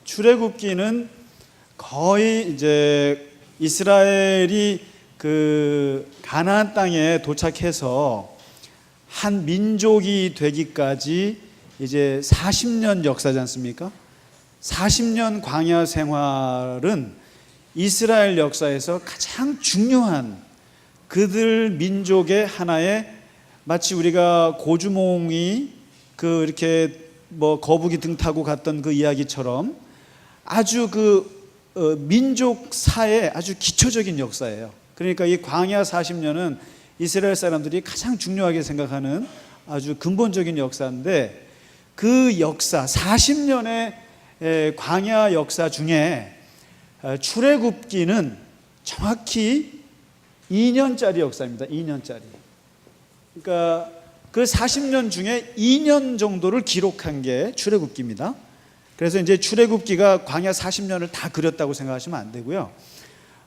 출애굽기는 거의 이제 이스라엘이 그 가나안 땅에 도착해서 한 민족이 되기까지 이제 40년 역사지 않습니까? 40년 광야 생활은 이스라엘 역사에서 가장 중요한 그들 민족의 하나의, 마치 우리가 고주몽이 그 이렇게 뭐 거북이 등 타고 갔던 그 이야기처럼 아주 민족사의 아주 기초적인 역사예요. 그러니까 이 광야 40년은 이스라엘 사람들이 가장 중요하게 생각하는 아주 근본적인 역사인데, 그 역사 40년의 광야 역사 중에 출애굽기는 정확히 2년짜리 역사입니다. 2년짜리. 그러니까 그 40년 중에 2년 정도를 기록한 게 출애굽기입니다. 그래서 이제 출애굽기가 광야 40년을 다 그렸다고 생각하시면 안 되고요.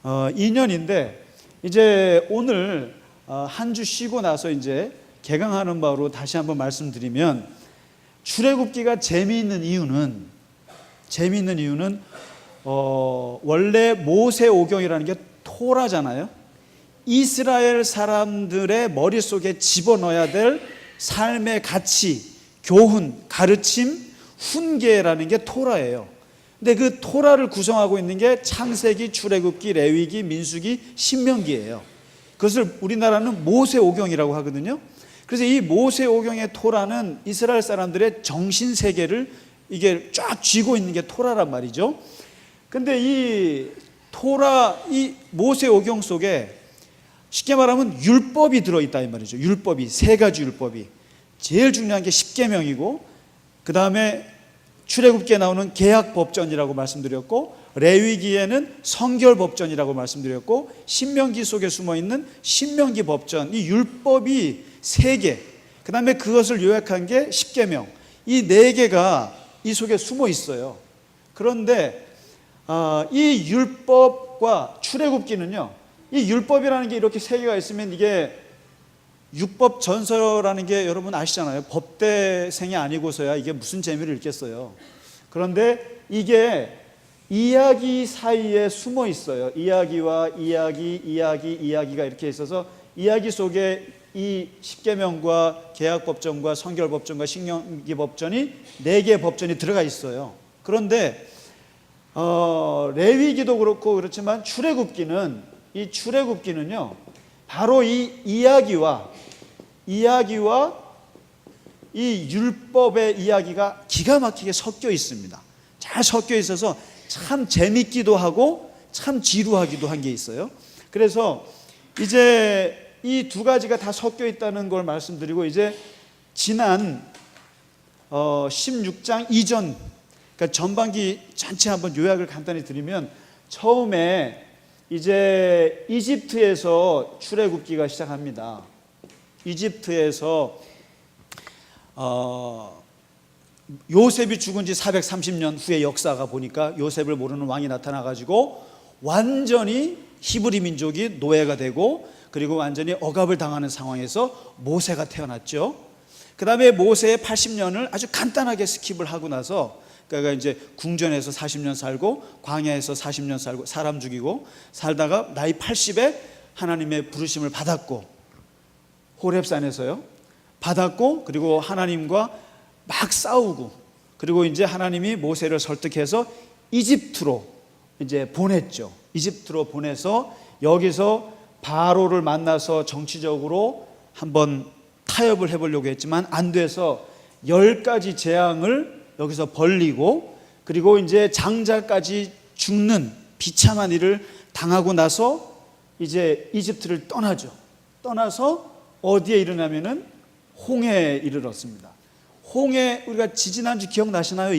2년인데 이제 오늘 한 주 쉬고 나서 이제 개강하는 바로 다시 한번 말씀드리면, 출애굽기가 재미있는 이유는 원래 모세오경이라는 게 토라잖아요. 이스라엘 사람들의 머릿속에 집어넣어야 될 삶의 가치, 교훈, 가르침, 훈계라는 게 토라예요. 근데 그 토라를 구성하고 있는 게 창세기, 출애굽기, 레위기, 민수기, 신명기예요. 그것을 우리나라는 모세오경이라고 하거든요. 그래서 이 모세오경의 토라는 이스라엘 사람들의 정신세계를 이게 쫙 쥐고 있는 게 토라란 말이죠. 근데 이 토라, 이 모세오경 속에 쉽게 말하면 율법이 들어있다 이 말이죠. 율법이, 세 가지 율법이. 제일 중요한 게 십계명이고, 그 다음에 출애굽기에 나오는 계약법전이라고 말씀드렸고, 레위기에는 성결법전이라고 말씀드렸고, 신명기 속에 숨어있는 신명기 법전, 이 율법이 세 개, 그 다음에 그것을 요약한 게 십계명, 이 네 개가 이 속에 숨어 있어요. 그런데 이 율법과 출애굽기는요, 이 율법이라는 게 이렇게 세 개가 있으면 이게 율법 전서라는 게 여러분 아시잖아요. 법대생이 아니고서야 이게 무슨 재미를 읽겠어요. 그런데 이게 이야기 사이에 숨어 있어요. 이야기와 이야기가 이렇게 있어서 이야기 속에 이 십계명과 계약법전과 성결법전과 신명기법전이 네 개의 법전이 들어가 있어요. 그런데 레위기도 그렇고 그렇지만 출애굽기는요 바로 이 이야기와 이 율법의 이야기가 기가 막히게 섞여 있습니다. 잘 섞여 있어서 참 재밌기도 하고 참 지루하기도 한 게 있어요. 그래서 이제 이 두 가지가 다 섞여 있다는 걸 말씀드리고, 이제 지난 16장 이전, 그러니까 전반기 전체 한번 요약을 간단히 드리면, 처음에 이제 이집트에서 출애굽기가 시작합니다. 이집트에서 요셉이 죽은 지 430년 후의 역사가 보니까 요셉을 모르는 왕이 나타나가지고 완전히 히브리 민족이 노예가 되고, 그리고 완전히 억압을 당하는 상황에서 모세가 태어났죠. 그 다음에 모세의 80년을 아주 간단하게 스킵을 하고 나서, 그러니까 이제 궁전에서 40년 살고 광야에서 40년 살고 사람 죽이고 살다가 나이 80에 하나님의 부르심을 받았고, 호렙산에서요 받았고, 그리고 하나님과 막 싸우고, 그리고 이제 하나님이 모세를 설득해서 이집트로 이제 보냈죠. 이집트로 보내서 여기서 바로를 만나서 정치적으로 한번 타협을 해보려고 했지만 안 돼서 10가지 재앙을 여기서 벌리고, 그리고 이제 장자까지 죽는 비참한 일을 당하고 나서 이제 이집트를 떠나죠. 떠나서 어디에 이르냐면은 홍해에 이르렀습니다. 홍해, 우리가 지지난주 기억나시나요?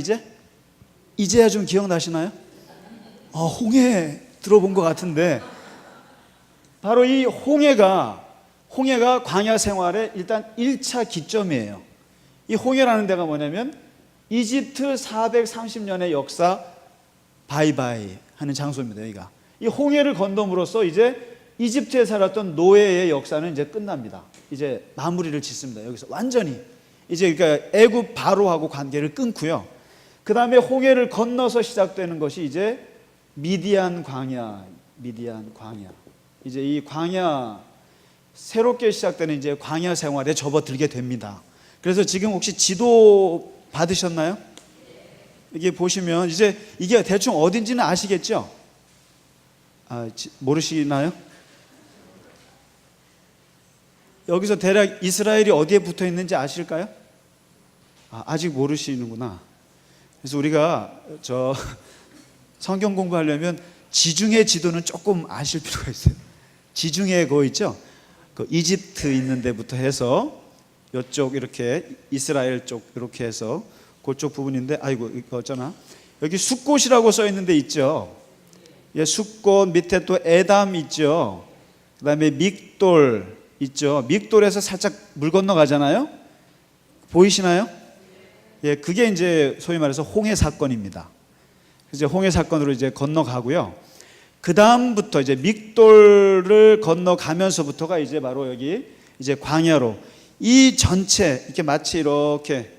이제야 좀 기억나시나요? 홍해 들어본 것 같은데, 바로 이 홍해가 광야 생활의 일단 1차 기점이에요. 이 홍해라는 데가 뭐냐면 이집트 430년의 역사 바이바이 하는 장소입니다. 여기가 이 홍해를 건너므로써 이제 이집트에 살았던 노예의 역사는 이제 끝납니다. 이제 마무리를 짓습니다. 여기서 완전히 이제 그러니까 애굽 바로하고 관계를 끊고요. 그 다음에 홍해를 건너서 시작되는 것이 이제 미디안 광야. 이제 이 광야, 새롭게 시작되는 이제 광야 생활에 접어들게 됩니다. 그래서 지금 혹시 지도 받으셨나요? 이게 보시면 이제 이게 대충 어딘지는 아시겠죠? 모르시나요? 여기서 대략 이스라엘이 어디에 붙어 있는지 아실까요? 아직 모르시는구나. 그래서 우리가 성경 공부하려면 지중해 지도는 조금 아실 필요가 있어요. 지중해 거 있죠? 그 이집트 있는 데부터 해서 이쪽 이렇게 이스라엘 쪽 이렇게 해서 그쪽 부분인데, 아이고 이거 어쩌나, 여기 숫곳이라고 써 있는 데 있죠. 예, 숫곳 밑에 또 에담 있죠. 그 다음에 믹돌 있죠. 믹돌에서 살짝 물 건너가잖아요. 보이시나요? 예, 그게 이제 소위 말해서 홍해 사건입니다. 이제 홍해 사건으로 이제 건너가고요. 그 다음부터 이제 믹돌을 건너가면서부터가 이제 바로 여기 이제 광야로, 이 전체 이렇게 마치 이렇게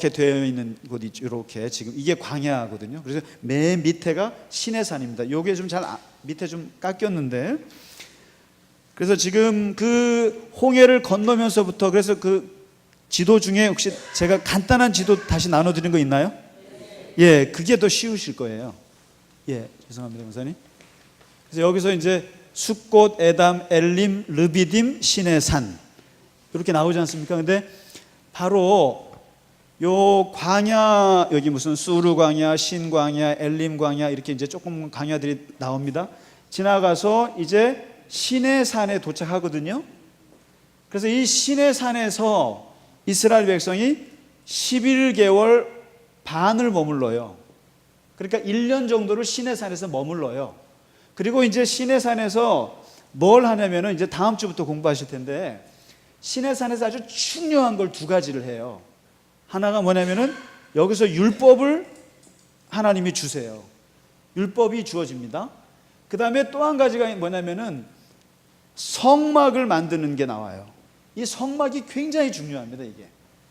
되어 있는 곳이 있죠. 이렇게 지금 이게 광야거든요. 그래서 맨 밑에가 시내산입니다. 요게 좀 잘 밑에 좀 깎였는데, 그래서 지금 그 홍해를 건너면서부터, 그래서 그 지도 중에 혹시 제가 간단한 지도 다시 나눠드린 거 있나요? 예, 그게 더 쉬우실 거예요. 예, 죄송합니다, 목사님. 그래서 여기서 이제 숫곳, 에담, 엘림, 르비딤, 시내산 이렇게 나오지 않습니까? 근데 바로 요 광야, 여기 무슨 수르 광야, 신 광야, 엘림 광야 이렇게 이제 조금 광야들이 나옵니다. 지나가서 이제 시내산에 도착하거든요. 그래서 이 시내산에서 이스라엘 백성이 11개월 반을 머물러요. 그러니까 1년 정도를 시내산에서 머물러요. 그리고 이제 시내산에서 뭘 하냐면은, 이제 다음 주부터 공부하실 텐데, 시내산에서 아주 중요한 걸 두 가지를 해요. 하나가 뭐냐면은 여기서 율법을 하나님이 주세요. 율법이 주어집니다. 그 다음에 또 한 가지가 뭐냐면은 성막을 만드는 게 나와요. 이 성막이 굉장히 중요합니다, 이게.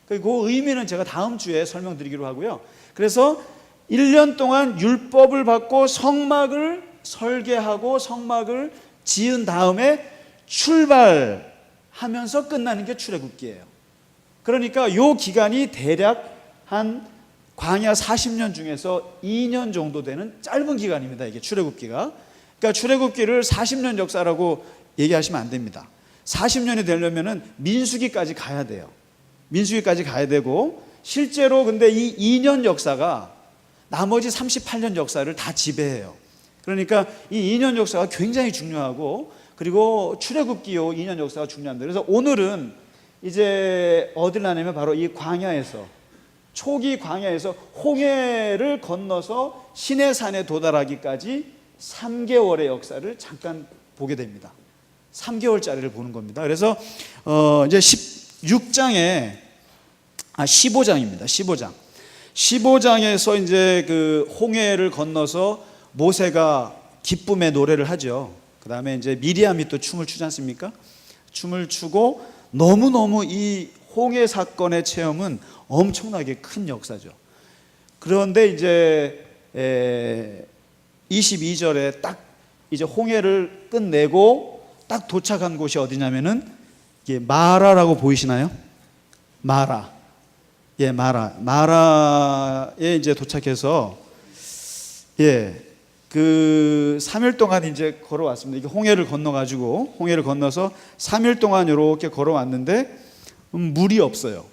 그 의미는 제가 다음 주에 설명드리기로 하고요. 그래서 1년 동안 율법을 받고 성막을 설계하고 성막을 지은 다음에 출발하면서 끝나는 게 출애굽기예요. 그러니까 이 기간이 대략 한 광야 40년 중에서 2년 정도 되는 짧은 기간입니다, 이게 출애굽기가. 그러니까 출애굽기를 40년 역사라고 얘기하시면 안 됩니다. 40년이 되려면은 민수기까지 가야 돼요. 민수기까지 가야 되고, 실제로 근데 이 2년 역사가 나머지 38년 역사를 다 지배해요. 그러니까 이 2년 역사가 굉장히 중요하고, 그리고 출애굽기 요 2년 역사가 중요합니다. 그래서 오늘은 이제 어딜 하냐면 바로 이 광야에서, 초기 광야에서 홍해를 건너서 시내산에 도달하기까지 3개월의 역사를 잠깐 보게 됩니다. 3개월짜리를 보는 겁니다. 그래서 이제 15장입니다. 15장에서 이제 그 홍해를 건너서 모세가 기쁨의 노래를 하죠. 그 다음에 이제 미리암이 또 춤을 추지 않습니까? 춤을 추고, 너무너무 이 홍해 사건의 체험은 엄청나게 큰 역사죠. 그런데 이제 22절에 딱 이제 홍해를 끝내고 딱 도착한 곳이 어디냐면은, 이게 마라라고 보이시나요? 마라. 예, 마라에 이제 도착해서, 예, 그 3일 동안 이제 걸어왔습니다. 이게 홍해를 건너가지고, 홍해를 건너서 3일 동안 이렇게 걸어왔는데 물이 없어요.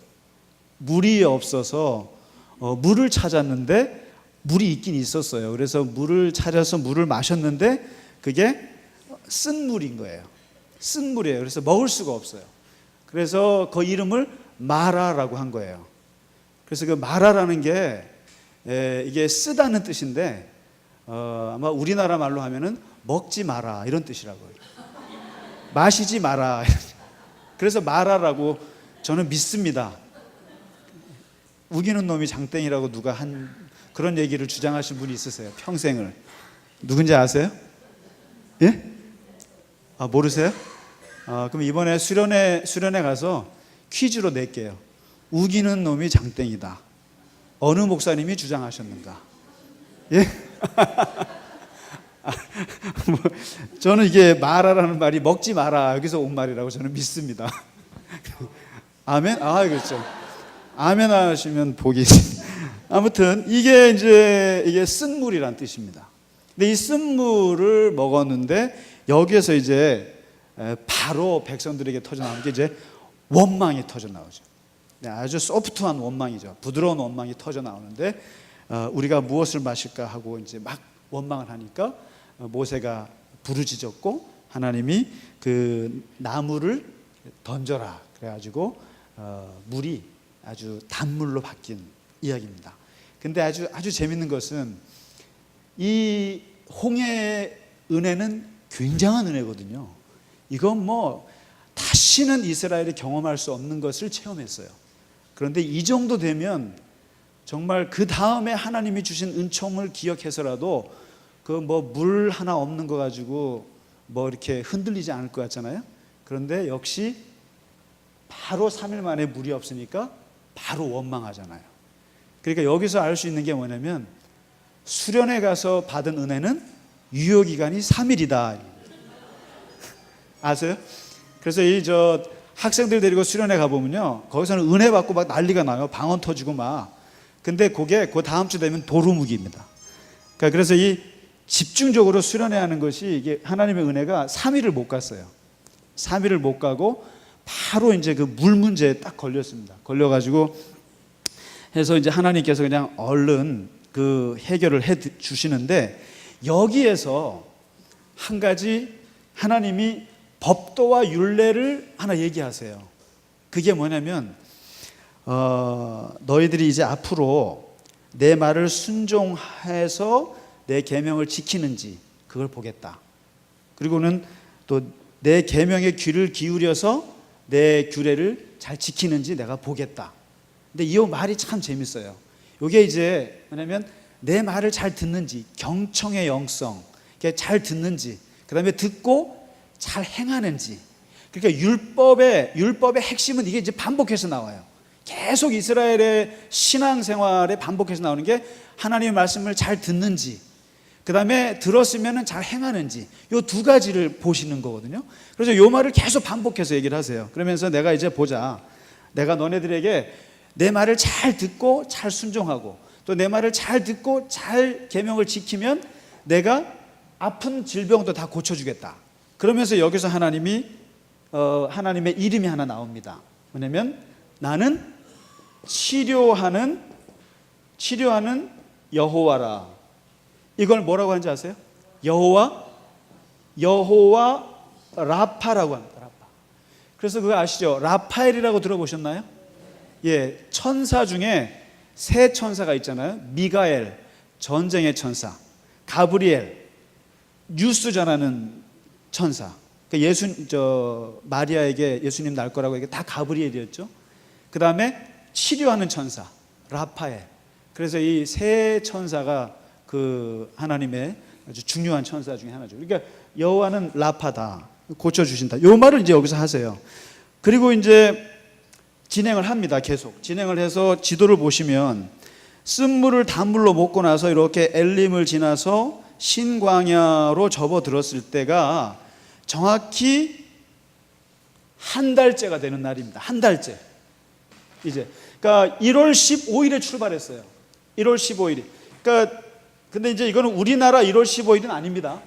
물이 없어서 물을 찾았는데, 물이 있긴 있었어요. 그래서 물을 찾아서 물을 마셨는데 그게 쓴 물인 거예요. 쓴 물이에요. 그래서 먹을 수가 없어요. 그래서 그 이름을 마라라고 한 거예요. 그래서 그 마라라는 게 이게 쓰다는 뜻인데, 아마 우리나라 말로 하면은 먹지 마라 이런 뜻이라고요. 마시지 마라. 그래서 마라라고 저는 믿습니다. 우기는 놈이 장땡이라고 누가 한 그런 얘기를 주장하신 분이 있으세요, 평생을. 누군지 아세요? 예? 모르세요? 그럼 이번에 수련회 가서 퀴즈로 낼게요. 우기는 놈이 장땡이다. 어느 목사님이 주장하셨는가? 예? 뭐, 저는 이게 마라라는 말이 먹지 마라 여기서 온 말이라고 저는 믿습니다. 아멘? 그렇죠. 아멘 하시면 복이 아무튼 이게 쓴물이란 뜻입니다. 근데 이 쓴물을 먹었는데 여기에서 이제 바로 백성들에게 터져 나오는 게 이제 원망이 터져 나오죠. 아주 소프트한 원망이죠. 부드러운 원망이 터져 나오는데 우리가 무엇을 마실까 하고 이제 막 원망을 하니까 모세가 부르짖었고 하나님이 그 나무를 던져라 그래가지고 물이 아주 단물로 바뀐 이야기입니다. 근데 아주 재밌는 것은 이 홍해의 은혜는 굉장한 은혜거든요. 이건 뭐 다시는 이스라엘이 경험할 수 없는 것을 체험했어요. 그런데 이 정도 되면 정말 그 다음에 하나님이 주신 은총을 기억해서라도 그 뭐 물 하나 없는 거 가지고 뭐 이렇게 흔들리지 않을 것 같잖아요. 그런데 역시 바로 3일 만에 물이 없으니까 바로 원망하잖아요. 그러니까 여기서 알 수 있는 게 뭐냐면 수련회 가서 받은 은혜는 유효기간이 3일이다. 아세요? 그래서 학생들 데리고 수련회 가보면요, 거기서는 은혜 받고 막 난리가 나요. 방언 터지고 막. 근데 그게 그 다음 주 되면 도루묵입니다. 그러니까 그래서 이 집중적으로 수련회 하는 것이 이게 하나님의 은혜가 3일을 못 갔어요. 3일을 못 가고 바로 이제 그 물 문제에 딱 걸렸습니다. 걸려가지고 해서 이제 하나님께서 그냥 얼른 그 해결을 해 주시는데 여기에서 한 가지 하나님이 법도와 율례를 하나 얘기하세요. 그게 뭐냐면 너희들이 이제 앞으로 내 말을 순종해서 내 계명을 지키는지 그걸 보겠다. 그리고는 또 내 계명에 귀를 기울여서 내 규례를 잘 지키는지 내가 보겠다. 근데 이 말이 참 재밌어요. 이게 이제 뭐냐면 내 말을 잘 듣는지, 경청의 영성, 잘 듣는지, 그 다음에 듣고 잘 행하는지. 그러니까 율법의 핵심은 이게 이제 반복해서 나와요. 계속 이스라엘의 신앙생활에 반복해서 나오는 게 하나님의 말씀을 잘 듣는지, 그 다음에 들었으면 잘 행하는지, 이 두 가지를 보시는 거거든요. 그래서 이 말을 계속 반복해서 얘기를 하세요. 그러면서 내가 이제 보자. 내가 너네들에게 내 말을 잘 듣고 잘 순종하고 또 내 말을 잘 듣고 잘 계명을 지키면 내가 아픈 질병도 다 고쳐주겠다. 그러면서 여기서 하나님의 이름이 하나 나옵니다. 뭐냐면 나는 치료하는 여호와라. 이걸 뭐라고 하는지 아세요? 여호와 라파라고 합니다. 라파. 그래서 그거 아시죠? 라파엘이라고 들어보셨나요? 예, 천사 중에 세 천사가 있잖아요. 미가엘, 전쟁의 천사, 가브리엘, 뉴스 전하는 천사. 그러니까 마리아에게 예수님 날 거라고 얘기 다 가브리엘이었죠. 그 다음에 치료하는 천사, 라파엘. 그래서 이 세 천사가 그 하나님의 아주 중요한 천사 중에 하나죠. 그러니까 여호와는 라파다, 고쳐주신다. 요 말을 이제 여기서 하세요. 그리고 이제 진행을 합니다. 계속 진행을 해서 지도를 보시면 쓴물을 단물로 먹고 나서 이렇게 엘림을 지나서 신광야로 접어들었을 때가 정확히 한 달째가 되는 날입니다. 한 달째. 그러니까 1월 15일에 출발했어요. 1월 15일이. 그러니까 근데 이제 이거는 우리나라 1월 15일은 아닙니다.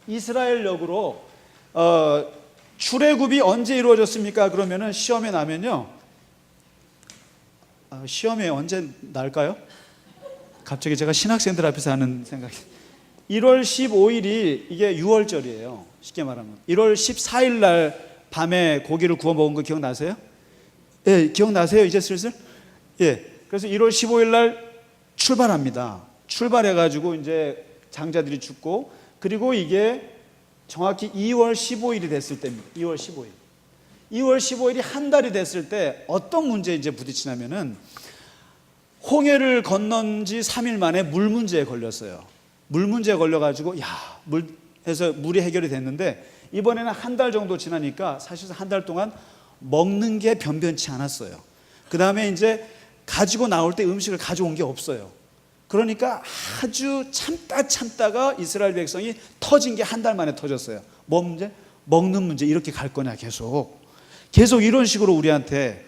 이스라엘역으로 출애굽이 언제 이루어졌습니까? 그러면은 시험에 나면요. 시험에 언제 날까요? 갑자기 제가 신학생들 앞에서 하는 생각이. 1월 15일이 이게 6월절이에요. 쉽게 말하면 1월 14일 날 밤에 고기를 구워 먹은 거 기억나세요? 예, 기억나세요? 이제 슬슬? 예. 그래서 1월 15일 날 출발합니다. 출발해가지고 이제 장자들이 죽고, 그리고 이게 정확히 2월 15일이 됐을 때입니다. 2월 15일. 2월 15일이 한 달이 됐을 때 어떤 문제에 이제 부딪히냐면은 홍해를 건넌 지 3일 만에 물 문제에 걸렸어요. 물 문제에 걸려가지고 해서 물이 해결이 됐는데 이번에는 한 달 정도 지나니까 사실상 한 달 동안 먹는 게 변변치 않았어요. 그 다음에 이제 가지고 나올 때 음식을 가져온 게 없어요. 그러니까 아주 참다가 이스라엘 백성이 터진 게 한 달 만에 터졌어요. 뭐 문제? 먹는 문제. 이렇게 갈 거냐 계속 이런 식으로 우리한테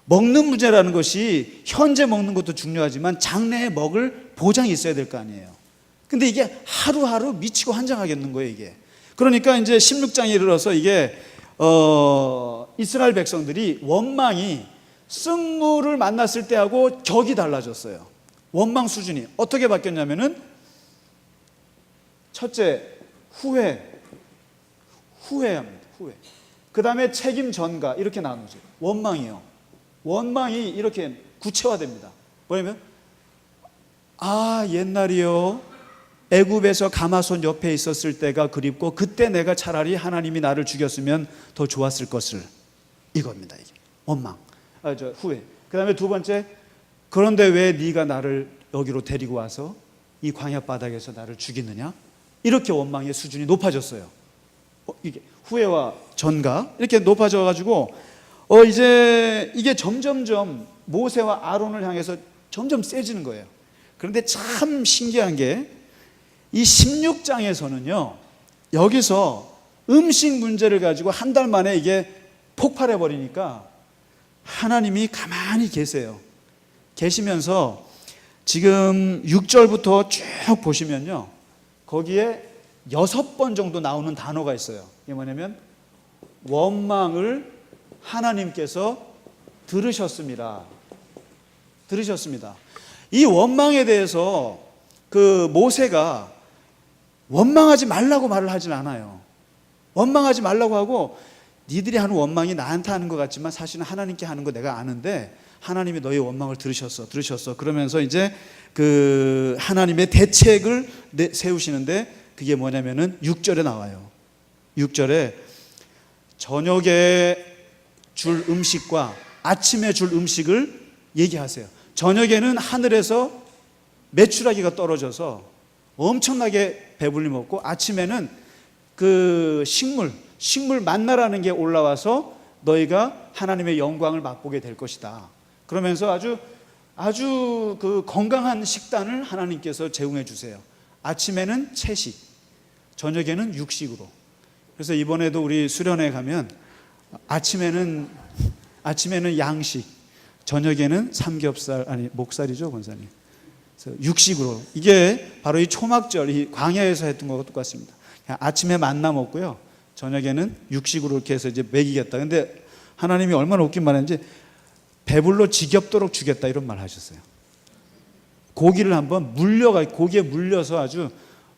먹는 문제라는 것이 현재 먹는 것도 중요하지만 장래에 먹을 보장이 있어야 될 거 아니에요. 근데 이게 하루하루 미치고 환장하겠는 거예요 이게. 그러니까 이제 16장에 이르러서 이게 이스라엘 백성들이 원망이 쓴물을 만났을 때하고 격이 달라졌어요. 원망 수준이 어떻게 바뀌었냐면은 첫째 후회합니다. 그 다음에 책임 전가 이렇게 나누죠. 원망이요. 원망이 이렇게 구체화됩니다. 뭐냐면 옛날이요 애굽에서 가마손 옆에 있었을 때가 그립고 그때 내가 차라리 하나님이 나를 죽였으면 더 좋았을 것을, 이겁니다. 이게 원망, 후회. 그 다음에 두 번째, 그런데 왜 네가 나를 여기로 데리고 와서 이 광야 바닥에서 나를 죽이느냐, 이렇게 원망의 수준이 높아졌어요. 이게 후회와 전가 이렇게 높아져 가지고 이제 이게 점점점 모세와 아론을 향해서 점점 세지는 거예요. 그런데 참 신기한 게 이 16장에서는요 여기서 음식 문제를 가지고 한 달 만에 이게 폭발해 버리니까 하나님이 가만히 계시면서 지금 6절부터 쭉 보시면요 거기에 6번 정도 나오는 단어가 있어요. 이게 뭐냐면 원망을 하나님께서 들으셨습니다. 이 원망에 대해서 그 모세가 원망하지 말라고 말을 하진 않아요. 원망하지 말라고 하고 니들이 하는 원망이 나한테 하는 것 같지만 사실은 하나님께 하는 거 내가 아는데 하나님이 너의 원망을 들으셨어. 그러면서 이제 그 하나님의 대책을 세우시는데 그게 뭐냐면은 6절에 나와요. 6절에 저녁에 줄 음식과 아침에 줄 음식을 얘기하세요. 저녁에는 하늘에서 메추라기가 떨어져서 엄청나게 배불리 먹고 아침에는 그 식물 만나라는 게 올라와서 너희가 하나님의 영광을 맛보게 될 것이다. 그러면서 아주 그 건강한 식단을 하나님께서 제공해 주세요. 아침에는 채식, 저녁에는 육식으로. 그래서 이번에도 우리 수련회 가면 아침에는 양식, 저녁에는 삼겹살, 목살이죠, 권사님. 그래서 육식으로. 이게 바로 이 초막절, 이 광야에서 했던 것과 똑같습니다. 아침에 만나 먹고요, 저녁에는 육식으로 이렇게 해서 이제 먹이겠다. 근데 하나님이 얼마나 웃긴 말인지 배불러 지겹도록 주겠다 이런 말 하셨어요. 고기를 한번 고기에 물려서 아주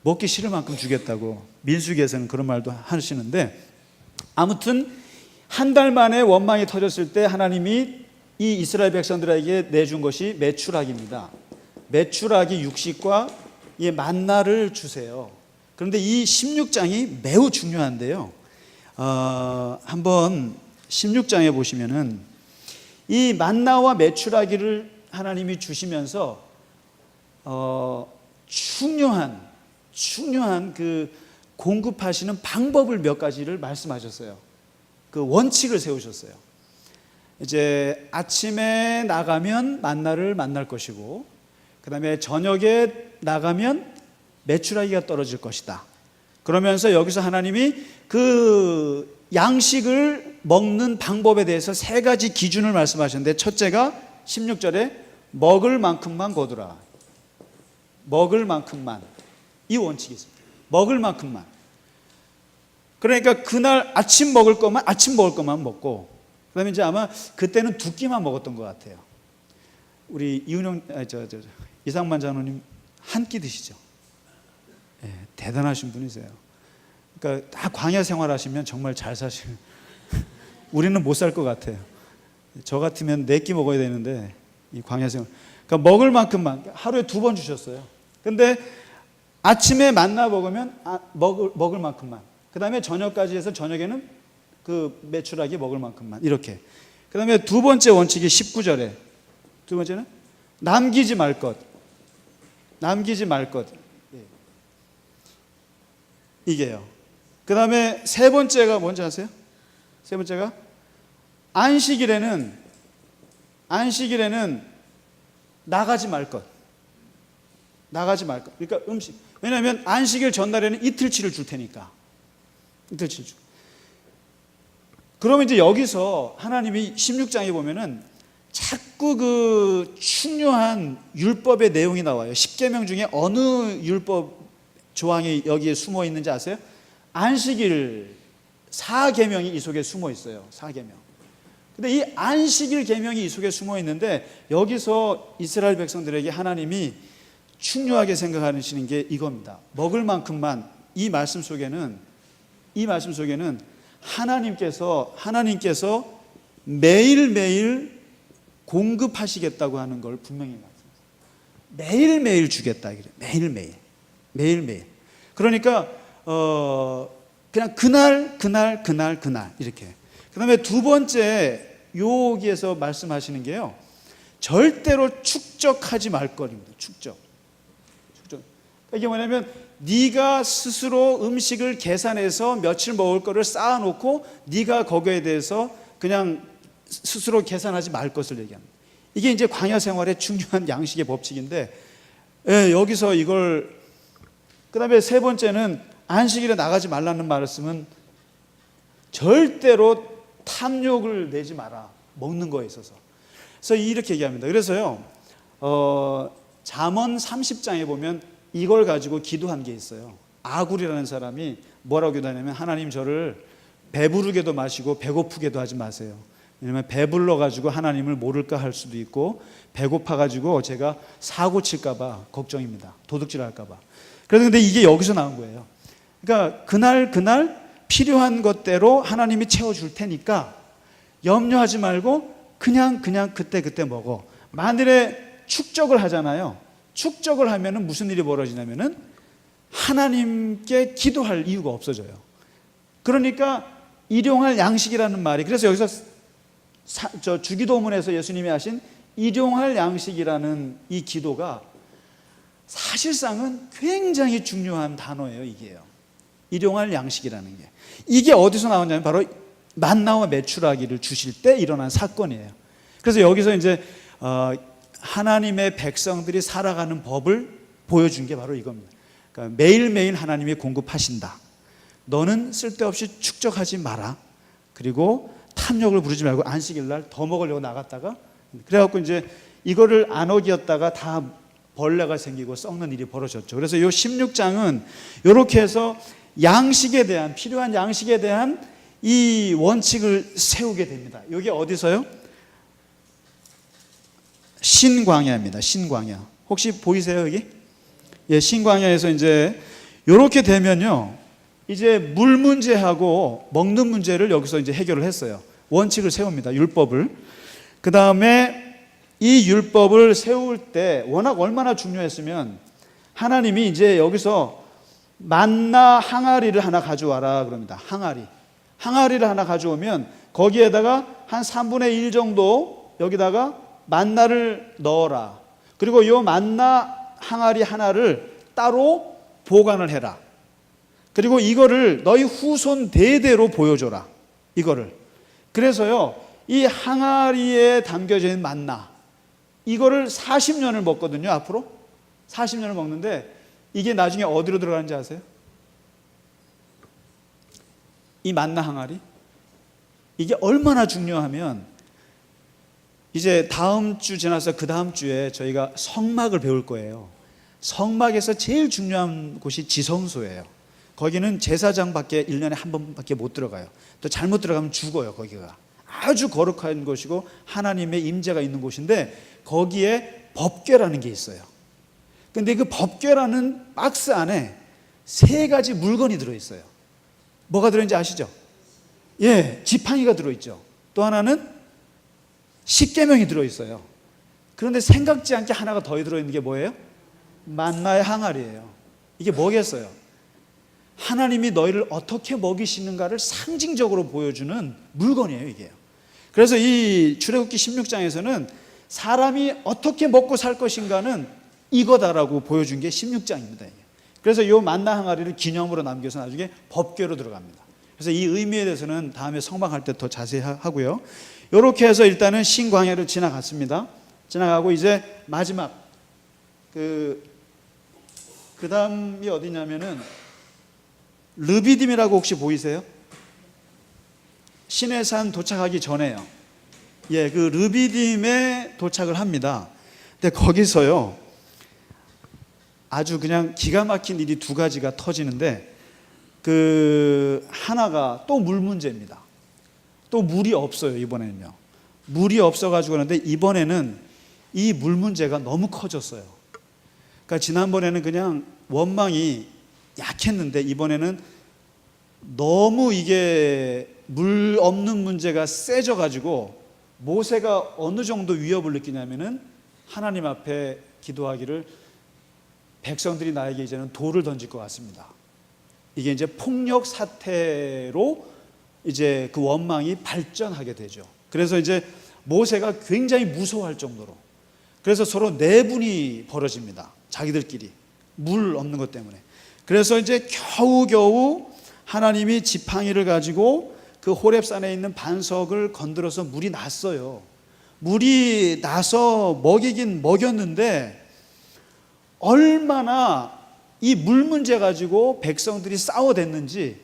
먹기 싫을 만큼 주겠다고 민수기에서는 그런 말도 하시는데, 아무튼 한 달 만에 원망이 터졌을 때 하나님이 이 이스라엘 백성들에게 내준 것이 메추라기입니다. 메추라기 육식과 이 만나를 주세요. 그런데 이 16장이 매우 중요한데요. 한번 16장에 보시면은 이 만나와 메추라기를 하나님이 주시면서 중요한 그 공급하시는 방법을 몇 가지를 말씀하셨어요. 그 원칙을 세우셨어요. 이제 아침에 나가면 만나를 만날 것이고, 그 다음에 저녁에 나가면 메추라기가 떨어질 것이다. 그러면서 여기서 하나님이 그 양식을 먹는 방법에 대해서 세 가지 기준을 말씀하셨는데, 첫째가 16절에 먹을 만큼만 거두라. 먹을 만큼만. 이 원칙이 있습니다. 먹을 만큼만. 그러니까 그날 아침 먹을 것만 먹고, 그 다음에 이제 아마 그때는 두 끼만 먹었던 것 같아요. 우리 이상만 장로님 한 끼 드시죠? 네, 대단하신 분이세요. 그러니까 다 광야 생활하시면 정말 잘 사시는. 우리는 못 살 것 같아요. 저 같으면 4끼 먹어야 되는데 이 광야 생활. 그러니까 먹을 만큼만 하루에 2번 주셨어요. 근데 아침에 만나 먹으면 먹을 만큼만. 그 다음에 저녁까지 해서 저녁에는 그 메추라기 먹을 만큼만. 이렇게. 그 다음에 두 번째 원칙이 19절에. 두 번째는 남기지 말 것. 이게요. 그 다음에 세 번째가 뭔지 아세요? 세 번째가 안식일에는 나가지 말 것. 나가지 말 것. 그러니까 음식. 왜냐하면 안식일 전날에는 이틀치를 줄 테니까. 이틀치를 줄. 그러면 이제 여기서 하나님이 16장에 보면은 자꾸 그 중요한 율법의 내용이 나와요. 10계명 중에 어느 율법 조항이 여기에 숨어 있는지 아세요? 안식일 4계명이 이 속에 숨어 있어요. 4계명. 근데 이 안식일 계명이 이 속에 숨어 있는데 여기서 이스라엘 백성들에게 하나님이 중요하게 생각하시는 게 이겁니다. 먹을 만큼만 이 말씀 속에는 하나님께서 매일매일 공급하시겠다고 하는 걸 분명히 말씀하세요. 매일매일 주겠다. 매일매일. 그러니까 그냥 그날 이렇게. 그다음에 두 번째 여기에서 말씀하시는 게요. 절대로 축적하지 말 것입니다. 축적. 이게 뭐냐면 네가 스스로 음식을 계산해서 며칠 먹을 거를 쌓아놓고 네가 거기에 대해서 그냥 스스로 계산하지 말 것을 얘기합니다. 이게 이제 광야 생활의 중요한 양식의 법칙인데, 여기서 이걸 그다음에 세 번째는 안식일에 나가지 말라는 말씀은 절대로 탐욕을 내지 마라. 먹는 거에 있어서. 그래서 이렇게 얘기합니다. 그래서요, 잠언 30장에 보면 이걸 가지고 기도한 게 있어요. 아굴이라는 사람이 뭐라고 기도하냐면 하나님 저를 배부르게도 마시고 배고프게도 하지 마세요. 왜냐하면 배불러 가지고 하나님을 모를까 할 수도 있고 배고파 가지고 제가 사고 칠까 봐 걱정입니다. 도둑질 할까 봐. 그런데 이게 여기서 나온 거예요. 그러니까 그날 필요한 것대로 하나님이 채워줄 테니까 염려하지 말고 그냥 그때 먹어. 만일에 축적을 하잖아요. 축적을 하면은 무슨 일이 벌어지냐면은 하나님께 기도할 이유가 없어져요. 그러니까 일용할 양식이라는 말이, 그래서 여기서 주기도문에서 예수님이 하신 일용할 양식이라는 이 기도가 사실상은 굉장히 중요한 단어예요. 이게요. 일용할 양식이라는 게. 이게 어디서 나왔냐면 바로 만나와 메추라기를 주실 때 일어난 사건이에요. 그래서 여기서 이제 하나님의 백성들이 살아가는 법을 보여준 게 바로 이겁니다. 그러니까 매일매일 하나님이 공급하신다. 너는 쓸데없이 축적하지 마라. 그리고 탐욕을 부르지 말고 안식일날 더 먹으려고 나갔다가, 그래갖고 이제 이거를 안 어기었다가 다 벌레가 생기고 썩는 일이 벌어졌죠. 그래서 이 16장은 이렇게 해서 양식에 대한, 필요한 양식에 대한 이 원칙을 세우게 됩니다. 이게 어디서요? 신광야입니다. 신광야. 혹시 보이세요, 여기? 예, 신광야에서 이제 이렇게 되면요, 이제 물 문제하고 먹는 문제를 여기서 이제 해결을 했어요. 원칙을 세웁니다. 율법을. 그 다음에 이 율법을 세울 때 워낙 얼마나 중요했으면 하나님이 이제 여기서 만나 항아리를 하나 가져와라 그럽니다. 항아리를 하나 가져오면 거기에다가 한 3분의 1 정도 여기다가 만나를 넣어라. 그리고 이 만나 항아리 하나를 따로 보관을 해라. 그리고 이거를 너희 후손 대대로 보여줘라. 이거를. 그래서요, 이 항아리에 담겨져 있는 만나, 이거를 40년을 먹거든요. 앞으로 40년을 먹는데 이게 나중에 어디로 들어가는지 아세요? 이 만나 항아리, 이게 얼마나 중요하면 이제 다음 주 지나서 그 다음 주에 저희가 성막을 배울 거예요. 성막에서 제일 중요한 곳이 지성소예요. 거기는 제사장밖에 1년에 한 번밖에 못 들어가요. 또 잘못 들어가면 죽어요. 거기가 아주 거룩한 곳이고 하나님의 임재가 있는 곳인데 거기에 법궤라는 게 있어요. 근데 그 법궤라는 박스 안에 3가지 물건이 들어있어요. 뭐가 들어있는지 아시죠? 예, 지팡이가 들어있죠. 또 하나는 10계명이 들어있어요. 그런데 생각지 않게 하나가 더 들어있는 게 뭐예요? 만나의 항아리예요. 이게 뭐겠어요? 하나님이 너희를 어떻게 먹이시는가를 상징적으로 보여주는 물건이에요, 이게요. 그래서 이 출애굽기 16장에서는 사람이 어떻게 먹고 살 것인가는 이거다라고 보여준 게 16장입니다. 그래서 이 만나 항아리를 기념으로 남겨서 나중에 법궤로 들어갑니다. 그래서 이 의미에 대해서는 다음에 성막할 때 더 자세히 하고요. 이렇게 해서 일단은 신광야를 지나갔습니다. 그 다음에 이제 17장에 보면 지나가고 이제 마지막 그 다음이 어디냐면은 르비딤이라고 혹시 보이세요? 시내산 도착하기 전에요. 예, 그 르비딤에 도착을 합니다. 근데 거기서요 아주 그냥 기가 막힌 일이 두 가지가 터지는데, 그 하나가 또 물 문제입니다. 또 물이 없어요. 이번에는요 물이 없어가지고. 그런데 이번에는 이 물 문제가 너무 커졌어요. 그러니까 지난번에는 그냥 원망이 약했는데 이번에는 너무 이게 물 없는 문제가 세져가지고 모세가 어느 정도 위협을 느끼냐면은 하나님 앞에 기도하기를, 백성들이 나에게 이제는 돌을 던질 것 같습니다. 이게 이제 폭력 사태로 이제 그 원망이 발전하게 되죠. 그래서 이제 모세가 굉장히 무서워할 정도로, 그래서 서로 내분이 벌어집니다. 자기들끼리 물 없는 것 때문에. 그래서 이제 겨우겨우 하나님이 지팡이를 가지고 그 호렙산에 있는 반석을 건드려서 물이 났어요. 물이 나서 먹이긴 먹였는데 얼마나 이 물 문제 가지고 백성들이 싸워댔는지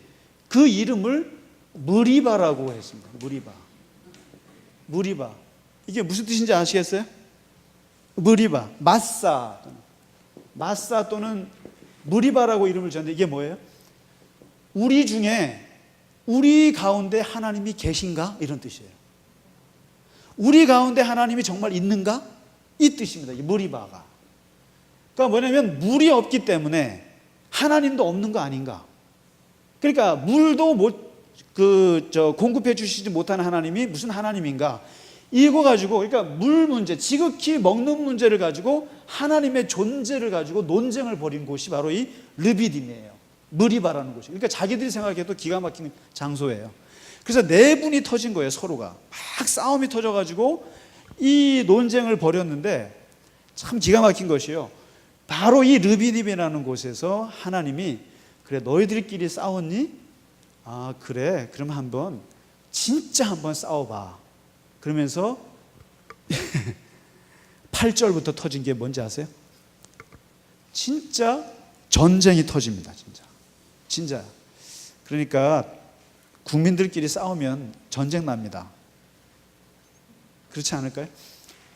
그 이름을 무리바라고 했습니다. 무리바. 이게 무슨 뜻인지 아시겠어요? 무리바, 마사 또는 무리바라고 이름을 지었는데 이게 뭐예요? 우리 중에, 우리 가운데 하나님이 계신가? 이런 뜻이에요. 우리 가운데 하나님이 정말 있는가? 이 뜻입니다. 이 무리바가. 그러니까 뭐냐면 물이 없기 때문에 하나님도 없는 거 아닌가? 그러니까 물도 공급해 주시지 못하는 하나님이 무슨 하나님인가? 이거 가지고, 그러니까 물 문제, 지극히 먹는 문제를 가지고 하나님의 존재를 가지고 논쟁을 벌인 곳이 바로 이 르비딤이에요. 무리바라는 곳이. 그러니까 자기들이 생각해도 기가 막힌 장소예요. 그래서 내분이 터진 거예요. 서로가 막 싸움이 터져가지고 이 논쟁을 벌였는데 참 기가 막힌 것이요, 바로 이 르비딤이라는 곳에서 하나님이, 그래 너희들끼리 싸웠니? 아 그래, 그럼 한번 진짜 한번 싸워봐. 그러면서 8절부터 터진 게 뭔지 아세요? 진짜 전쟁이 터집니다. 진짜. 그러니까 국민들끼리 싸우면 전쟁 납니다. 그렇지 않을까요?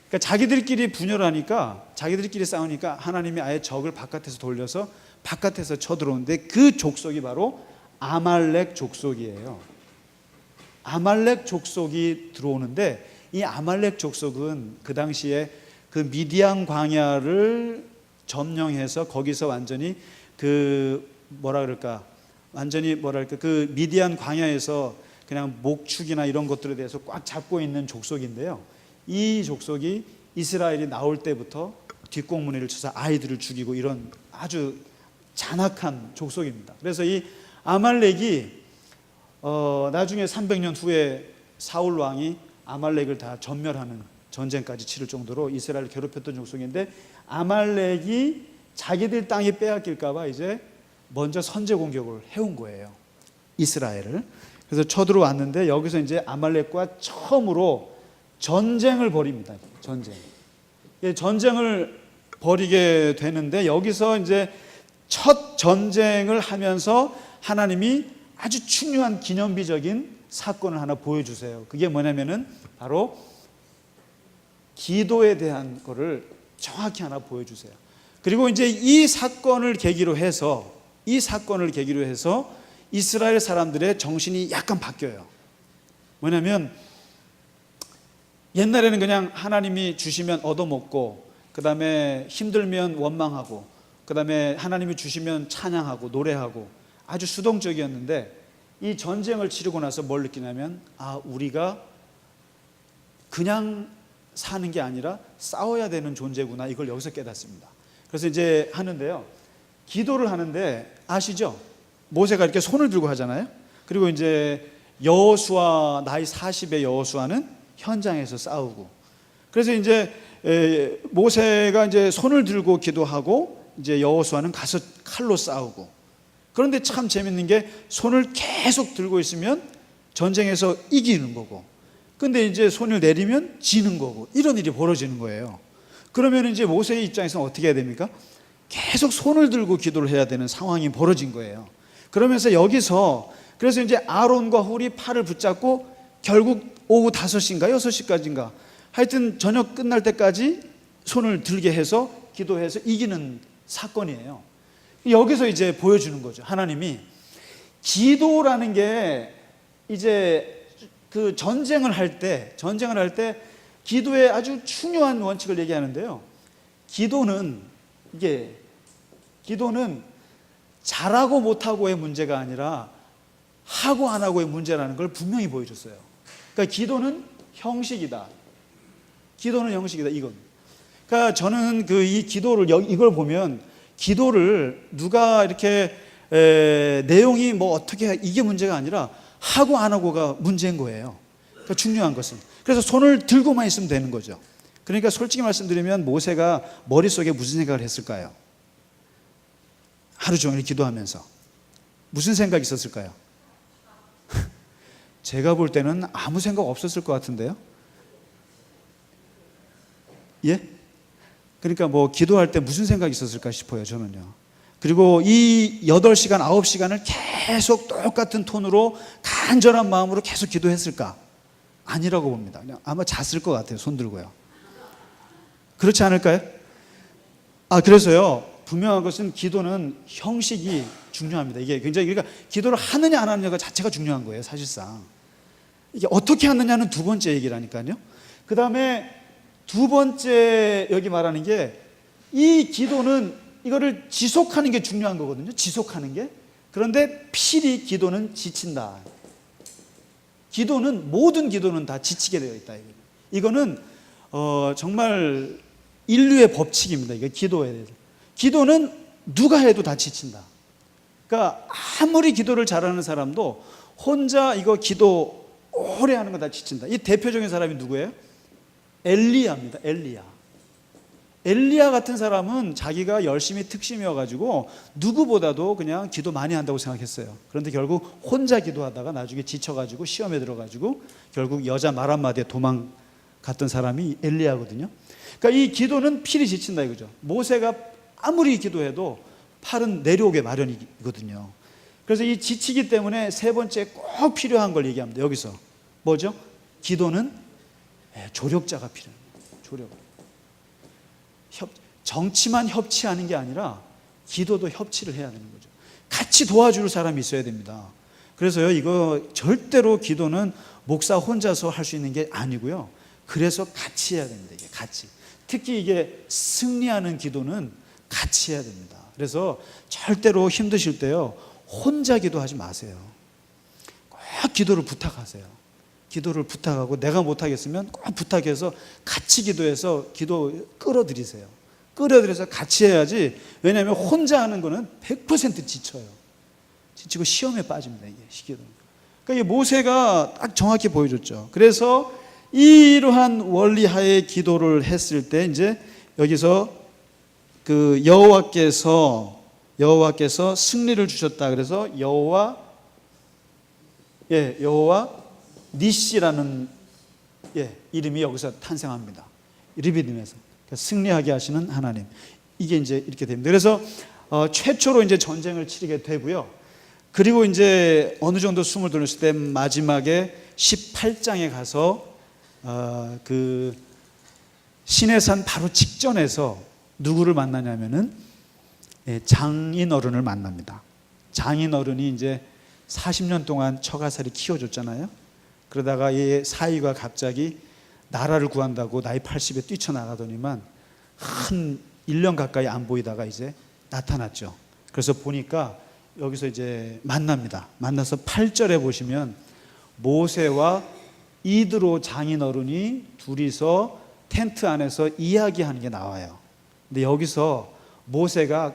그러니까 자기들끼리 분열하니까, 자기들끼리 싸우니까 하나님이 아예 적을 바깥에서 돌려서 바깥에서 쳐들어오는데 그 족속이 바로 아말렉 족속이에요. 아말렉 족속이 들어오는데 이 아말렉 족속은 그 당시에 그 미디안 광야를 점령해서 거기서 완전히 그 그 미디안 광야에서 그냥 목축이나 이런 것들에 대해서 꽉 잡고 있는 족속인데요. 이 족속이 이스라엘이 나올 때부터 뒷공무니를 쳐서 아이들을 죽이고 이런 아주 잔악한 족속입니다. 그래서 이 아말렉이 나중에 300년 후에 사울 왕이 아말렉을 다 전멸하는 전쟁까지 치를 정도로 이스라엘을 괴롭혔던 족속인데, 아말렉이 자기들 땅이 빼앗길까 봐 이제 먼저 선제 공격을 해온 거예요. 이스라엘을. 그래서 쳐들어왔는데 여기서 이제 아말렉과 처음으로 전쟁을 벌입니다. 전쟁을 벌이게 되는데 여기서 이제 첫 전쟁을 하면서 하나님이 아주 중요한 기념비적인 사건을 하나 보여주세요. 그게 뭐냐면은 바로 기도에 대한 거를 정확히 하나 보여주세요. 그리고 이제 이 사건을 계기로 해서 이스라엘 사람들의 정신이 약간 바뀌어요. 뭐냐면 옛날에는 그냥 하나님이 주시면 얻어먹고, 그 다음에 힘들면 원망하고, 그 다음에 하나님이 주시면 찬양하고 노래하고 아주 수동적이었는데, 이 전쟁을 치르고 나서 뭘 느끼냐면, 아 우리가 그냥 사는 게 아니라 싸워야 되는 존재구나, 이걸 여기서 깨닫습니다. 그래서 이제 하는데요, 기도를 하는데 아시죠? 모세가 이렇게 손을 들고 하잖아요. 그리고 이제 여호수아, 나이 40의 여호수아는 현장에서 싸우고, 그래서 이제 모세가 이제 손을 들고 기도하고 이제 여호수아는 가서 칼로 싸우고. 그런데 참 재밌는 게 손을 계속 들고 있으면 전쟁에서 이기는 거고, 근데 이제 손을 내리면 지는 거고, 이런 일이 벌어지는 거예요. 그러면 이제 모세의 입장에서는 어떻게 해야 됩니까? 계속 손을 들고 기도를 해야 되는 상황이 벌어진 거예요. 그러면서 여기서 그래서 이제 아론과 훌이 팔을 붙잡고 결국 오후 5시인가 6시까지인가 하여튼 저녁 끝날 때까지 손을 들게 해서 기도해서 이기는 사건이에요. 여기서 이제 보여주는 거죠. 하나님이 기도라는 게 이제 그 전쟁을 할 때 기도의 아주 중요한 원칙을 얘기하는데요. 기도는 잘하고 못하고의 문제가 아니라 하고 안 하고의 문제라는 걸 분명히 보여줬어요. 그러니까 기도는 형식이다. 이건. 그러니까 저는 이 기도를 이걸 보면 기도를 누가 이렇게 내용이 뭐 어떻게 이게 문제가 아니라 하고 안 하고가 문제인 거예요. 그러니까 중요한 것은. 그래서 손을 들고만 있으면 되는 거죠. 그러니까 솔직히 말씀드리면 모세가 머릿속에 무슨 생각을 했을까요? 하루 종일 기도하면서 무슨 생각이 있었을까요? 제가 볼 때는 아무 생각 없었을 것 같은데요. 예? 그러니까 뭐 기도할 때 무슨 생각이 있었을까 싶어요, 저는요. 그리고 이 8시간, 9시간을 계속 똑같은 톤으로 간절한 마음으로 계속 기도했을까? 아니라고 봅니다. 그냥 아마 잤을 것 같아요, 손 들고요. 그렇지 않을까요? 그래서요, 분명한 것은 기도는 형식이 중요합니다. 이게 굉장히, 그러니까 기도를 하느냐 안 하느냐가 자체가 중요한 거예요, 사실상. 이게 어떻게 하느냐는 두 번째 얘기라니까요. 그 다음에 두 번째 여기 말하는 게 이 기도는 이거를 지속하는 게 중요한 거거든요. 지속하는 게. 그런데 필히 기도는 지친다. 모든 기도는 다 지치게 되어 있다. 이거는 정말 인류의 법칙입니다. 이게 기도에 대해서. 기도는 누가 해도 다 지친다. 그러니까 아무리 기도를 잘하는 사람도 혼자 이거 기도 오래 하는 거 다 지친다. 이 대표적인 사람이 누구예요? 엘리야입니다. 엘리야 같은 사람은 자기가 열심히 특심이어가지고 누구보다도 그냥 기도 많이 한다고 생각했어요. 그런데 결국 혼자 기도하다가 나중에 지쳐가지고 시험에 들어가지고 결국 여자 말 한마디에 도망갔던 사람이 엘리야거든요. 그러니까 이 기도는 필히 지친다 이거죠. 모세가 아무리 기도해도 팔은 내려오게 마련이거든요. 그래서 이 지치기 때문에 세 번째 꼭 필요한 걸 얘기합니다. 여기서 뭐죠? 기도는 조력자가 필요합니다. 조력. 정치만 협치하는 게 아니라 기도도 협치를 해야 되는 거죠. 같이 도와줄 사람이 있어야 됩니다. 그래서요, 이거 절대로 기도는 목사 혼자서 할 수 있는 게 아니고요. 그래서 같이 해야 됩니다. 이게 같이. 특히 이게 승리하는 기도는 같이 해야 됩니다. 그래서 절대로 힘드실 때요, 혼자 기도하지 마세요. 꼭 기도를 부탁하세요. 기도를 부탁하고 내가 못하겠으면 꼭 부탁해서 같이 기도해서 기도 끌어들이세요. 끌어들여서 같이 해야지. 왜냐하면 혼자 하는 거는 100% 지쳐요. 지치고 시험에 빠집니다. 이게 시기도. 그러니까 이 모세가 딱 정확히 보여줬죠. 그래서 이러한 원리 하에 기도를 했을 때 이제 여기서 그 여호와께서 승리를 주셨다. 그래서 여호와 니시라는 이름이 여기서 탄생합니다. 리비딤에서 승리하게 하시는 하나님. 이게 이제 이렇게 됩니다. 그래서 최초로 이제 전쟁을 치르게 되고요. 그리고 이제 어느 정도 숨을 돌렸을 때 마지막에 18장에 가서 그 시내산 바로 직전에서 누구를 만나냐면은 장인 어른을 만납니다. 장인 어른이 이제 40년 동안 처가살이 키워줬잖아요. 그러다가 이 사위가 갑자기 나라를 구한다고 나이 80에 뛰쳐나가더니만 한 1년 가까이 안 보이다가 이제 나타났죠. 그래서 보니까 여기서 이제 만납니다. 만나서 8절에 보시면 모세와 이드로 장인 어른이 둘이서 텐트 안에서 이야기하는 게 나와요. 근데 여기서 모세가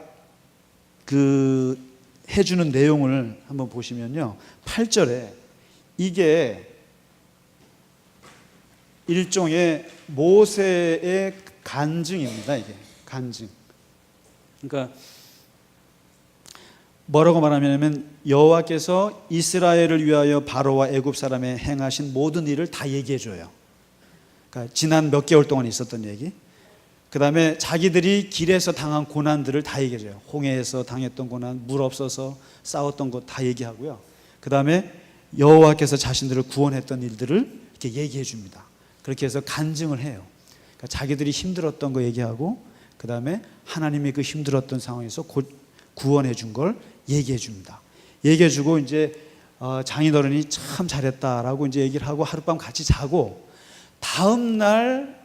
그 해주는 내용을 한번 보시면요, 8절에 이게 일종의 모세의 간증입니다. 이게 간증. 그러니까 뭐라고 말하냐면 여호와께서 이스라엘을 위하여 바로와 애굽 사람에 행하신 모든 일을 다 얘기해 줘요. 그러니까 지난 몇 개월 동안 있었던 얘기, 그 다음에 자기들이 길에서 당한 고난들을 다 얘기해 줘요. 홍해에서 당했던 고난, 물 없어서 싸웠던 것 다 얘기하고요. 그 다음에 여호와께서 자신들을 구원했던 일들을 이렇게 얘기해 줍니다. 그렇게 해서 간증을 해요. 그러니까 자기들이 힘들었던 거 얘기하고, 그 다음에 하나님이 그 힘들었던 상황에서 구원해 준 걸 얘기해 줍니다. 얘기해 주고 이제 장인어른이 참 잘했다라고 이제 얘기를 하고 하룻밤 같이 자고, 다음 날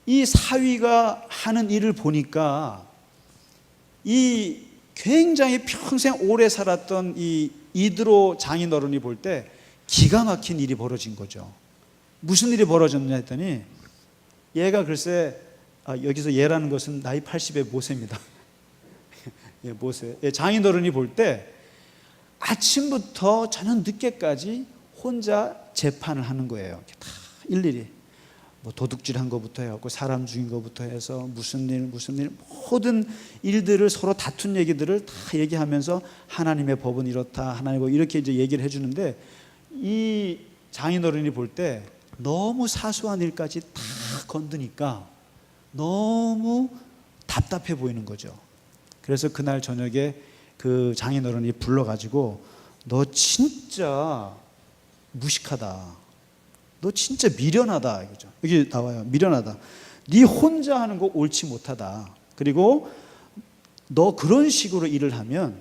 이 사위가 하는 일을 보니까 이 굉장히 평생 오래 살았던 이 이드로 장인어른이 볼 때 기가 막힌 일이 벌어진 거죠. 무슨 일이 벌어졌냐 했더니, 얘가 글쎄, 여기서 얘라는 것은 나이 80의 모세입니다. 예, 모세. 예, 장인어른이 볼 때 아침부터 저녁 늦게까지 혼자 재판을 하는 거예요. 다 일일이 뭐 도둑질한 것부터 해갖고 사람 죽인 것부터 해서 무슨 일 모든 일들을 서로 다툰 얘기들을 다 얘기하면서 하나님의 법은 이렇다, 하나님 이렇게 이제 얘기를 해주는데, 이 장인어른이 볼 때 너무 사소한 일까지 다 건드니까 너무 답답해 보이는 거죠. 그래서 그날 저녁에 그 장인어른이 불러가지고, 너 진짜 무식하다, 너 진짜 미련하다, 이거죠. 여기 나와요. 미련하다. 네 혼자 하는 거 옳지 못하다. 그리고 너 그런 식으로 일을 하면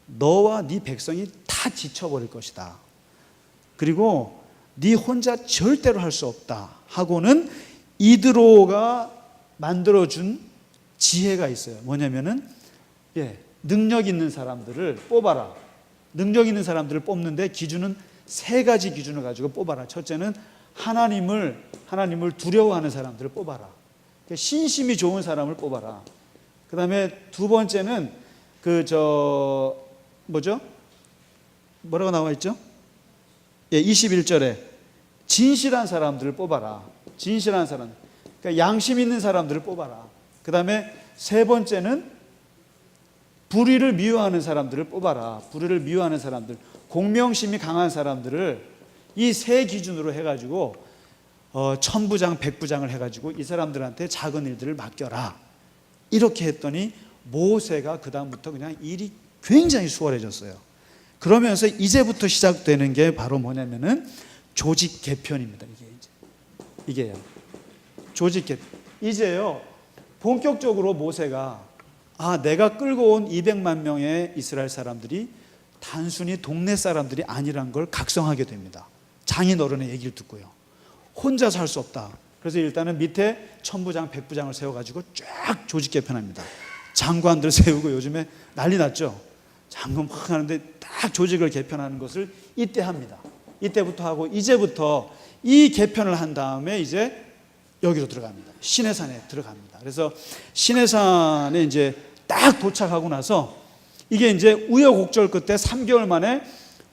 너와 네 백성이 다 지쳐버릴 것이다. 그리고 네 혼자 절대로 할 수 없다 하고는 이드로가 만들어준 지혜가 있어요. 뭐냐면은, 능력 있는 사람들을 뽑아라. 능력 있는 사람들을 뽑는데 기준은 3가지 기준을 가지고 뽑아라. 첫째는 하나님을 두려워하는 사람들을 뽑아라. 신심이 좋은 사람을 뽑아라. 그 다음에 2번째는 뭐라고 나와 있죠? 21절에 진실한 사람들을 뽑아라. 진실한 사람, 그러니까 양심 있는 사람들을 뽑아라. 그 다음에 3번째는 불의를 미워하는 사람들을 뽑아라. 불의를 미워하는 사람들, 공명심이 강한 사람들을 이 3 기준으로 해가지고 1000부장 100부장을 해가지고 이 사람들한테 작은 일들을 맡겨라. 이렇게 했더니 모세가 그 다음부터 그냥 일이 굉장히 수월해졌어요. 그러면서 이제부터 시작되는 게 바로 뭐냐면은 조직 개편입니다. 이게요. 조직 개편. 이제요 본격적으로 모세가 내가 끌고 온 200만 명의 이스라엘 사람들이 단순히 동네 사람들이 아니란 걸 각성하게 됩니다. 장인어른의 얘기를 듣고요. 혼자서 할 수 없다. 그래서 일단은 밑에 1000부장 100부장을 세워가지고 쫙 조직 개편합니다. 장관들 세우고, 요즘에 난리 났죠. 장관 막 하는데 딱 조직을 개편하는 것을 이때 합니다. 이때부터 하고, 이제부터 이 개편을 한 다음에 이제 여기로 들어갑니다. 시내산에 들어갑니다. 그래서 시내산에 이제 딱 도착하고 나서, 이게 이제 우여곡절 끝에 3개월 만에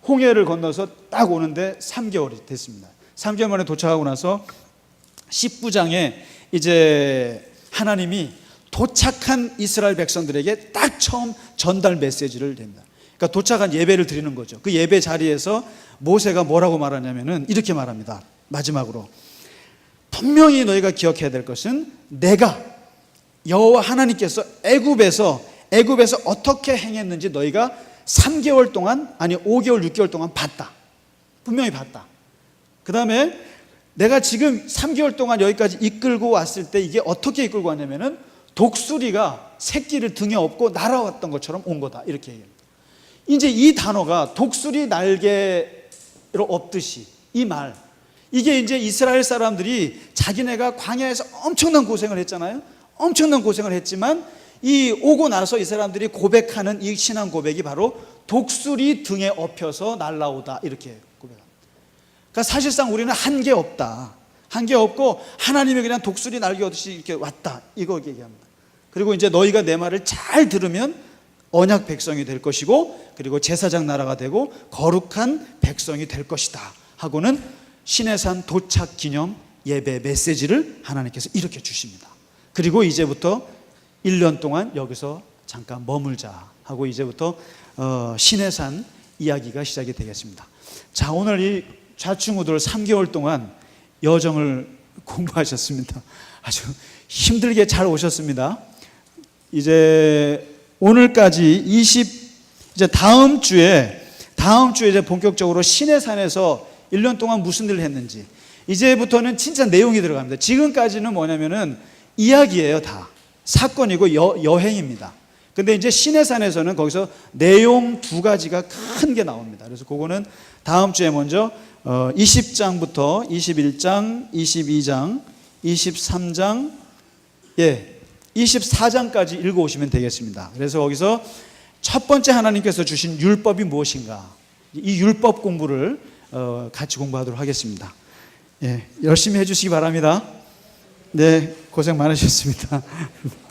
홍해를 건너서 딱 오는데 3개월이 됐습니다. 3개월 만에 도착하고 나서 10부장에 이제 하나님이 도착한 이스라엘 백성들에게 딱 처음 전달 메시지를 냅니다. 그러니까 도착한 예배를 드리는 거죠. 그 예배 자리에서 모세가 뭐라고 말하냐면은 이렇게 말합니다. 마지막으로, 분명히 너희가 기억해야 될 것은 내가 여호와 하나님께서 애굽에서 어떻게 행했는지 너희가 3개월 동안, 아니 5개월 6개월 동안 봤다. 분명히 봤다. 그 다음에 내가 지금 3개월 동안 여기까지 이끌고 왔을 때 이게 어떻게 이끌고 왔냐면은 독수리가 새끼를 등에 업고 날아왔던 것처럼 온 거다, 이렇게 얘기합니다. 이제 이 단어가 독수리 날개로 업듯이, 이 말, 이게 이제 이스라엘 사람들이 자기네가 광야에서 엄청난 고생을 했잖아요. 엄청난 고생을 했지만 이 오고 나서 이 사람들이 고백하는 이 신앙 고백이 바로 독수리 등에 업혀서 날아오다, 이렇게 고백합니다. 그러니까 사실상 우리는 한계 없다, 한계 없고 하나님이 그냥 독수리 날개 오듯이 이렇게 왔다, 이거 얘기합니다. 그리고 이제 너희가 내 말을 잘 들으면 언약 백성이 될 것이고, 그리고 제사장 나라가 되고 거룩한 백성이 될 것이다 하고는 시내산 도착 기념 예배 메시지를 하나님께서 이렇게 주십니다. 그리고 이제부터 1년 동안 여기서 잠깐 머물자 하고 이제부터 시내산 이야기가 시작이 되겠습니다. 자, 오늘 이 좌충우돌 3개월 동안 여정을 공부하셨습니다. 아주 힘들게 잘 오셨습니다. 이제 오늘까지 이제 다음 주에 이제 본격적으로 시내산에서 1년 동안 무슨 일을 했는지 이제부터는 진짜 내용이 들어갑니다. 지금까지는 뭐냐면은 이야기예요. 다 사건이고 여행입니다. 근데 이제 시내산에서는 거기서 내용 2가지가 큰 게 나옵니다. 그래서 그거는 다음 주에 먼저 20장부터 21장, 22장, 23장, 24장까지 읽어오시면 되겠습니다. 그래서 거기서 첫 번째 하나님께서 주신 율법이 무엇인가, 이 율법 공부를 같이 공부하도록 하겠습니다. 열심히 해주시기 바랍니다. 네, 고생 많으셨습니다.